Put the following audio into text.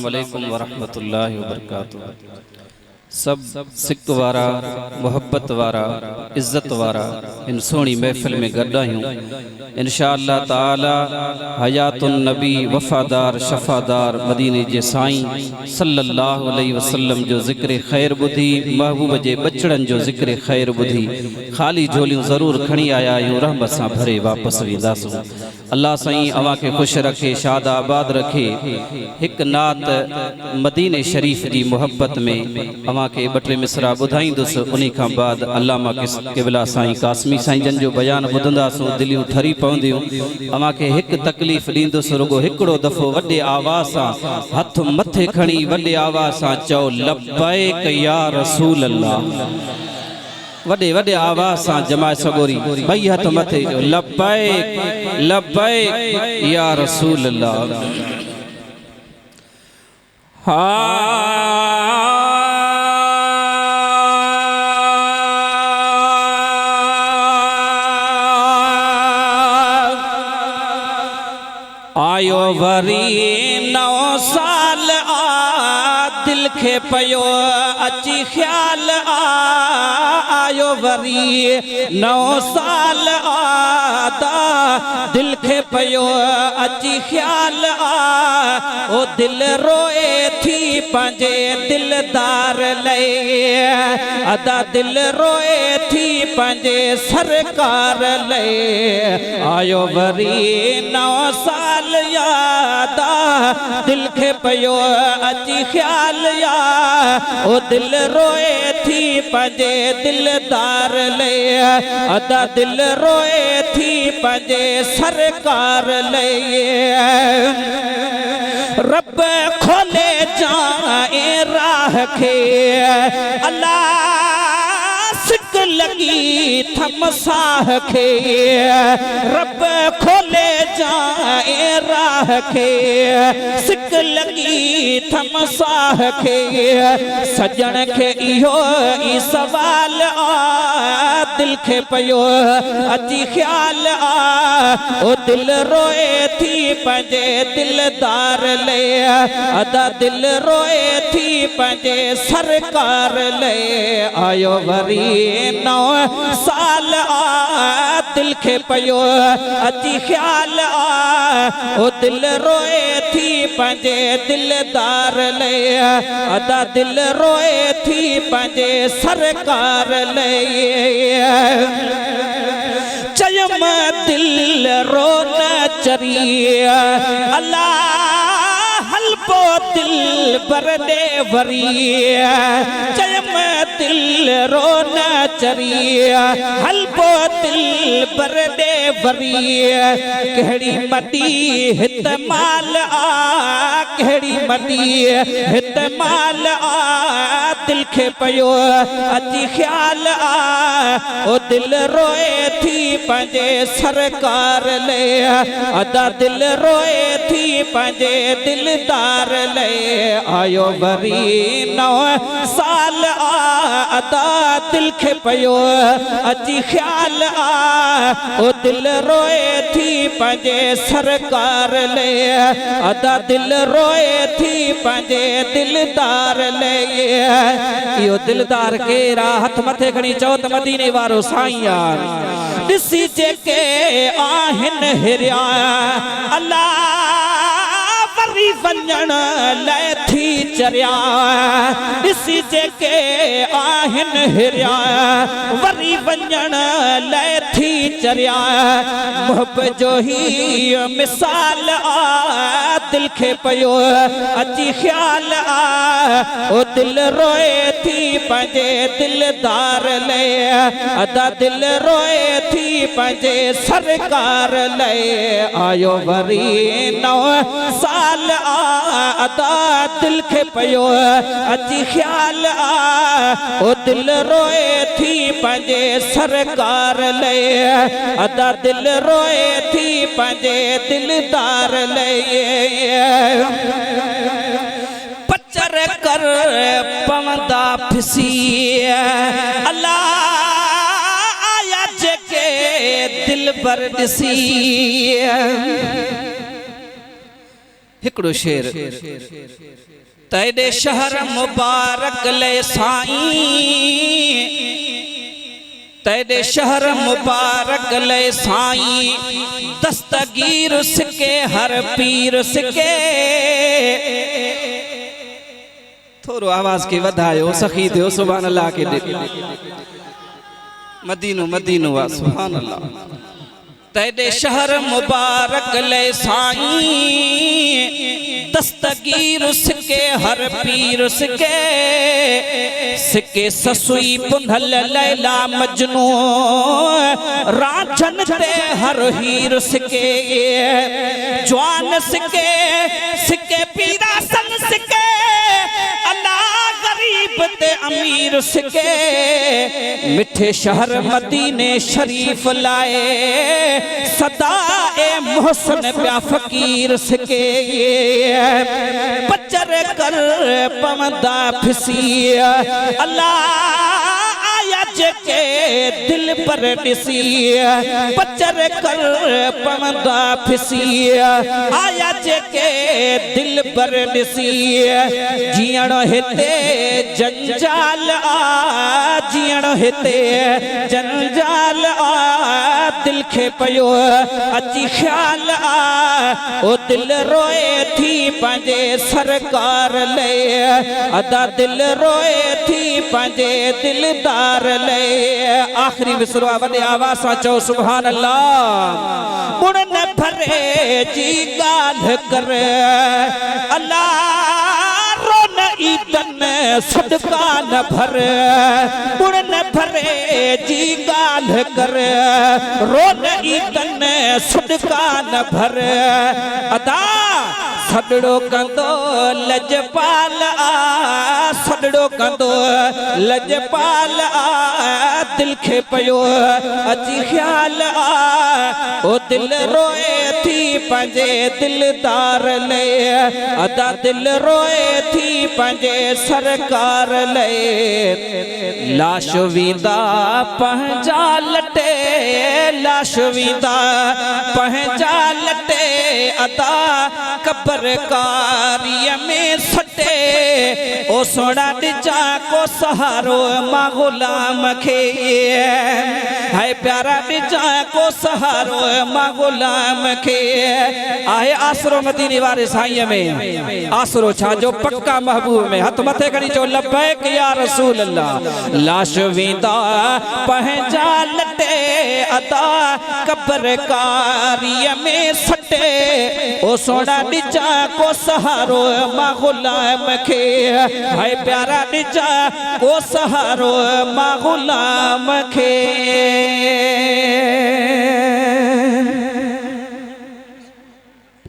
वालेकुम वरहमतुल्लाहि वबरकातुहू। सब सिक वारा मोहब्बत वारा इज्जत वारा इन सोहनी महफिल में गड्डा आहियूं। इंशाअल्लाह ताला हयातुन नबी वफादार शफादार मदीने जे साईं सल्लल्लाहु अलैहि वसल्लम जो ज़िक्र खैर बुधी, महबूब जे बचड़न जो ज़िक्र खैर बुधी खाली झोलियूं ज़रूर खणी आया आहियूं, रहमत सां भरे वापस वेंदासूं। अल्लाह साईं अवां खे खुश रखे, शाद आबाद रखे। हिक नात मदीने शरीफ जी मोहब्बत में अवां के बटे मिसरा ॿुधाईंदुसि, उन खां बाद अल्लामा क़िबला साईं कासमी साईं जन जो बयान ॿुधंदासूं, दिलियूं ठरी पवंदियूं। अवां खे हिकु तकलीफ़ ॾींदुसि, रुगो हिकिड़ो दफ़ो वॾे आवाज़ सां हथ मथे खणी वॾे आवाज़ सां चओ लब्बैक या रसूल अल्लाह। वॾे वॾे आवाज़ सां जमाए सगोरी ॿई हथ मथे चओ लब्बैक लब्बैक या रसूल अल्लाह। आयो वरी 9 साल दिल खे पयो अची ख्याल आयो वरी 9 साल दिल खे पयो अची ख्याल ओ दिल रोए थी पंहिंजे दिलदार लए, अदा दिल रोए थी पंहिंजे सरकार लए। आयो वरी 9 साल यादा दिल खे पयो अची ख्याल या ओ दिल रोए थी पंहिंजे दिलदार लए, अदा दिल रोए थी पंहिंजे सरकार लए। रब खोले जाए राह खे अल्लाह सिक लगी थम साह खे, रब खोले जाए राह खे सिक लगी थम साह खे। सजण खे इहो ई सवाल दिल खे पयो अची ख्याल ओ दिल रोए थी पंहिंजे दिलदार ले, अदा दिल रोए थी पंहिंजे सरकार ले। आयो वरी 9 साल दिल खे पयो अची ख्याल ओ दिल रोए थी पंहिंजे दिलदार ले, अदा दिल रोए थी पंहिंजे सरकार ले। चयम दिल रो न चरी अल्लाह हलपो दिल बरदे वरी, चयम दिल रो न चरी हलपो दिल बरदे वरी। कहिड़ी मटी हित माल कहिड़ी मटी हित माल दिल खे पयो अची ख्याल ओ दिल रोए थी पंहिंजे सरकार ले, अदा दिल रोए थी पंहिंजे दिलदार ले। आयो वरी 9 साल अदा दिल खे पयो अची ख्याल ओ दिल रोए थी पंहिंजे सरकार ले, अदा दिल रोए थी पंहिंजे दिलदार ले। इहो दिलदार केरा हथ मथे खणी चओ त मदीने वारो साईं यार। ॾिसी जेके आहिनि हिरिया अल्लाह वरी वञण लाइ थी चरिया, ॾिसी जेके आहिनि हिरिया वरी वञण लाइ थी चरिया। मुहब जो ही मिसाल दिल खे पयो अची ख्याल ओ दिल रोए थी पंहिंजे दिलदार ले, अदा दिल रोए थी पंहिंजे सरकार ले। आयो वरी 9 साल अदा दिल खे पयो अची ख्याल ओ दिल रोए थी पंहिंजे सरकार ले, अदा दिल रोए थी पंहिंजे दिलदार ले। पचर कर पवंदा फिसी अल्लाह आया जेके दिल पर ॾिसी। हिकड़ो शेर तेरे शहर मुबारक ले साईं तेरे शहर मुबारक ले साईं दस्तगीर सिके हर पीर सिके थोरो आवाज के वधायो सखी दियो सुभान अल्लाह के मदीनो मदीनो वा सुभान अल्लाह तेरे शहर मुबारक ले साईं दस्तगीर सिके हर पीर सिके सिके ससुई पुंधल लैला मजनू रांझन ते हर हीर सिके जवान सिके सिके पीरा सन सिके अल्लाह गरीब ते अमीर सिके मिठे शहर मदीने शरीफ लाए सदा ए मोहसन प्या फकीर सिके पचर कर पवंदा फिसी अल्लाह आया जेके दिल पर दिसी पचर कर पवंदा फिसी आया जेके दिल पर दिसी जियण हिते जंजाल आ जियण हिते जंजाल आ दिल खे पयो अची ख्याल आ ओ दिल रोए थी पंजे सरकार ले अदा दिल रोए थी पंजे दिलदार ले आखिरी विसरवा वडे आवाज सा चो सुभान अल्लाह मुड़ न भरे जी गाल कर अल्लाह ईदन सदका न भर मुड़ न भरे जी गाल कर रोन ईदन सदका न भर अदा सदड़ो कंदो लजपाल आ सदड़ो कंदो लजपाल आ दिल खे पयो अची ख्याल आ ओ दिल रोए थी पंजे दिलदार ले अदा दिल रोए थी पंजे सरकार ले लाश वींदा पंहिंजा लटे लाश वींदा पंहिंजा लटे अदा कब्र कारीअ में सटे ओ सोना ॾिजा को सहारो मां गुलाम खे हाय प्यारा ॾिजा को सहारो मां गुलाम खे आहे आसरो मदीने वारे साईं में आसरो छा जो पक्का महबूब में हथ मथे खणी चो लबैक या रसूल अल्लाह लाश वेंदा पंहिंजा लटे अदा कब्र कारीअ में सटे ओ सोना ॾिजा को सहारो मां गुलाम खे हाय प्यारा ॾिजा को सहारो मां गुलाम खे